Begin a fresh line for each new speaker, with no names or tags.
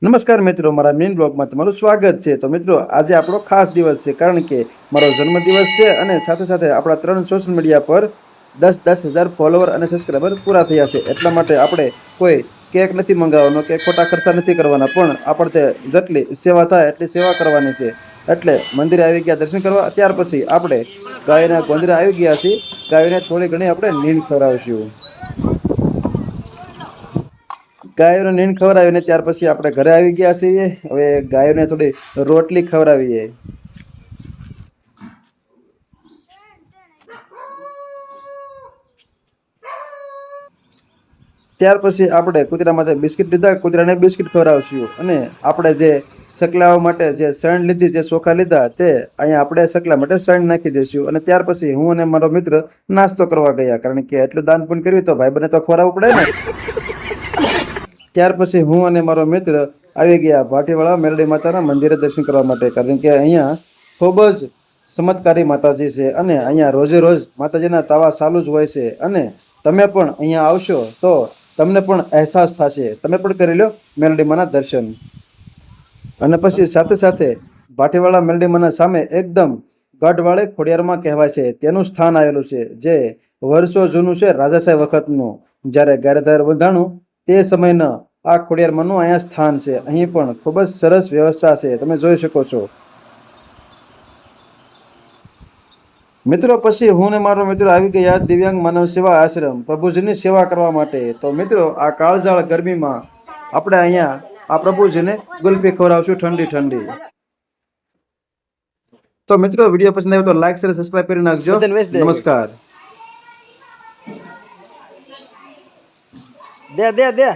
નમસ્કાર મિત્રો, મારા મેઇન બ્લોગમાં તમારું સ્વાગત છે। તો મિત્રો, આજે આપણો ખાસ દિવસ છે, કારણ કે મારો જન્મદિવસ છે અને સાથે સાથે આપણા 3 સોશિયલ મીડિયા પર 10,000 ફોલોવર અને સબસ્ક્રાઈબર પૂરા થયા છે। એટલા માટે આપણે કોઈ કેક નથી મંગાવવાનો કે ખોટા ખર્ચા નથી કરવાના, પણ આપણે જેટલી સેવા થાય એટલી સેવા કરવાની છે। એટલે મંદિરે આવી ગયા દર્શન કરવા, ત્યાર પછી આપણે ગાયના ગોંદરે આવી ગયા છીએ। ગાયોને થોડી ઘણી આપણે નીંદ ખવડાવશું। ગાયોને નીંદ ખવડાવીને ત્યાર પછી આપણે ઘરે આવી ગયા છીએ। હવે ગાયોને થોડી રોટલી ખવડાવીએ। ત્યાર પછી આપણે કૂતરા માટે બિસ્કિટ લીધા, કૂતરાને બિસ્કિટ ખવડાવશું। અને આપણે જે સકલાઓ માટે જે શણ લીધી, જે ચોખા લીધા, તે અહીંયા આપણે સકલા માટે શણ નાખી દઈશું। અને ત્યાર પછી હું અને મારો મિત્ર નાસ્તો કરવા ગયા, કારણ કે એટલું દાન પુણ્ય કર્યું તો ભાઈબંધને તો ખવડાવવું પડે ને। ત્યાર પછી હું અને મારો મિત્ર આવી ગયા ભાટીવાળા મેરડી માતાના મંદિરે દર્શન કરવા માટે, કારણ કે અહીંયા ખૂબ જ ચમત્કારી માતાજી છે અને અહીંયા રોજે રોજ માતાજીના તાવા ચાલુ જ હોય છે। અને તમે પણ અહીંયા આવશો તો તમને પણ અહેસાસ થશે। તમે પણ કરી લો મેરડી માના દર્શન। અને પછી સાથે સાથે ભાટીવાળા મેરડી માના સામે એકદમ ગઢવાળી ખોડિયારમાં કહેવાય છે, તેનું સ્થાન આવેલું છે, જે વર્ષો જૂનું છે, રાજાશાહી વખતનું। જ્યારે ગારેધાર બંધાણું તે સમયના આ ખોડિયારમાંનું અહીંયા સ્થાન છે। અહીં પણ ખૂબ જ સરસ વ્યવસ્થા છે, તમે જોઈ શકો છો। મિત્રો, પછી હું ને મારો મિત્ર આવી ગયા દિવ્યાંગ માનવ સેવા આશ્રમ પ્રભુજીની સેવા કરવા માટે। તો મિત્રો, આ કાળઝાળ ગરમીમાં આપણે અહીંયા આ પ્રભુજીને ગુલ્ફી ખવડાવશું ઠંડી ઠંડી। તો મિત્રો, વિડીયો પસંદ આવ્યો તો લાઈક શેર સબસ્ક્રાઇબ કરી નાખજો। નમસ્કાર।
દે